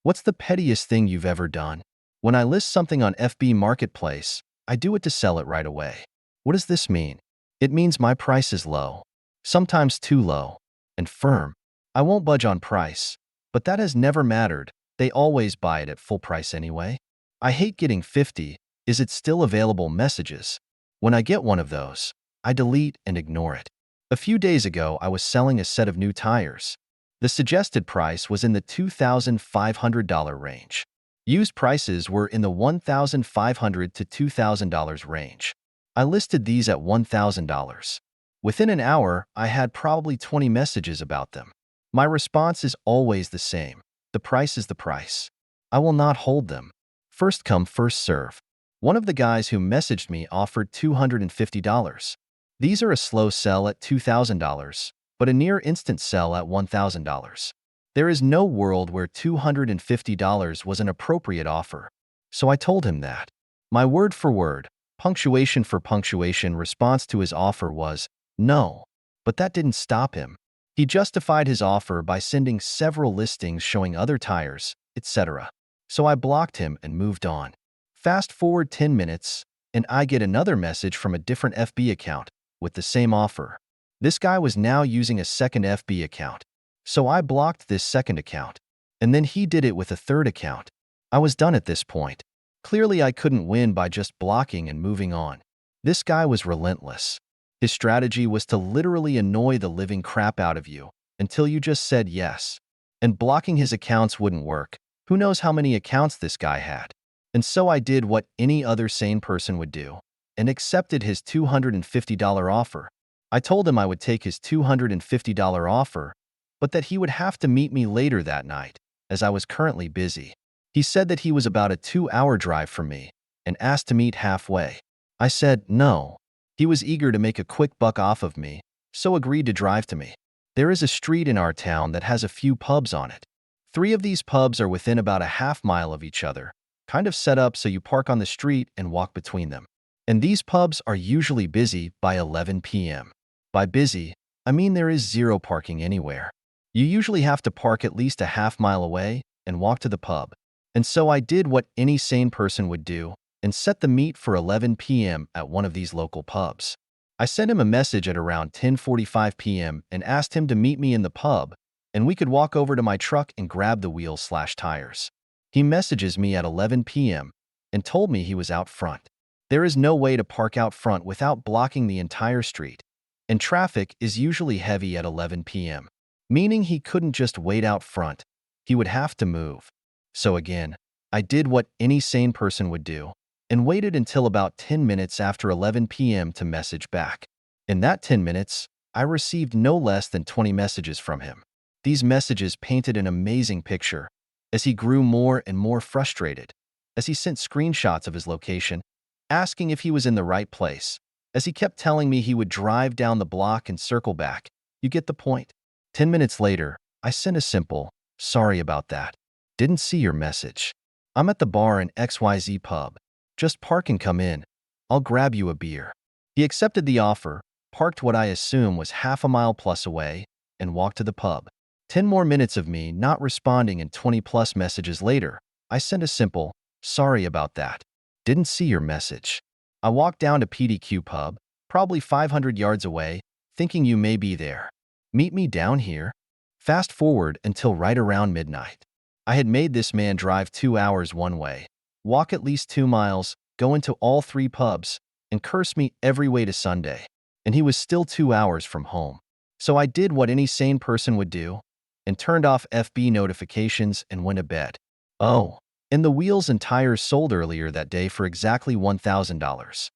What's the pettiest thing you've ever done? When I list something on FB Marketplace, I do it to sell it right away. What does this mean? It means my price is low, sometimes too low, and firm. I won't budge on price, but that has never mattered. They always buy it at full price anyway. I hate getting 50, is it still available messages. When I get one of those, I delete and ignore it. A few days ago, I was selling a set of new tires. The suggested price was in the $2,500 range. Used prices were in the $1,500 to $2,000 range. I listed these at $1,000. Within an hour, I had probably 20 messages about them. My response is always the same. The price is the price. I will not hold them. First come, first serve. One of the guys who messaged me offered $250. These are a slow sell at $2,000, but a near instant sell at $1,000. There is no world where $250 was an appropriate offer. So I told him that. My word for word, punctuation for punctuation response to his offer was, no. But that didn't stop him. He justified his offer by sending several listings showing other tires, etc. So I blocked him and moved on. Fast forward 10 minutes, and I get another message from a different FB account with the same offer. This guy was now using a second FB account. So I blocked this second account. And then he did it with a third account. I was done at this point. Clearly I couldn't win by just blocking and moving on. This guy was relentless. His strategy was to literally annoy the living crap out of you until you just said yes. And blocking his accounts wouldn't work. Who knows how many accounts this guy had. And so I did what any other sane person would do and accepted his $250 offer. I told him I would take his $250 offer, but that he would have to meet me later that night, as I was currently busy. He said that he was about a 2-hour drive from me and asked to meet halfway. I said no. He was eager to make a quick buck off of me, so agreed to drive to me. There is a street in our town that has a few pubs on it. 3 of these pubs are within about a half-mile of each other, kind of set up so you park on the street and walk between them. And these pubs are usually busy by 11 p.m. By busy, I mean there is zero parking anywhere. You usually have to park at least a half-mile away and walk to the pub. And so I did what any sane person would do and set the meet for 11 p.m. at one of these local pubs. I sent him a message at around 10:45 p.m. and asked him to meet me in the pub, and we could walk over to my truck and grab the wheels/tires. He messages me at 11 p.m. and told me he was out front. There is no way to park out front without blocking the entire street, and traffic is usually heavy at 11 p.m., meaning he couldn't just wait out front. He would have to move. So again, I did what any sane person would do and waited until about 10 minutes after 11 p.m. to message back. In that 10 minutes, I received no less than 20 messages from him. These messages painted an amazing picture as he grew more and more frustrated, as he sent screenshots of his location, asking if he was in the right place, as he kept telling me he would drive down the block and circle back. You get the point. 10 minutes later, I sent a simple, sorry about that. Didn't see your message. I'm at the bar in XYZ pub. Just park and come in. I'll grab you a beer. He accepted the offer, parked what I assume was half a mile plus away, and walked to the pub. 10 more minutes of me not responding and 20 plus messages later, I sent a simple, sorry about that. Didn't see your message. I walked down to PDQ pub, probably 500 yards away, thinking you may be there. Meet me down here. Fast forward until right around midnight. I had made this man drive 2 hours one way, walk at least 2 miles, go into all 3 pubs, and curse me every way to Sunday. And he was still 2 hours from home. So I did what any sane person would do and turned off FB notifications and went to bed. Oh, and the wheels and tires sold earlier that day for exactly $1,000.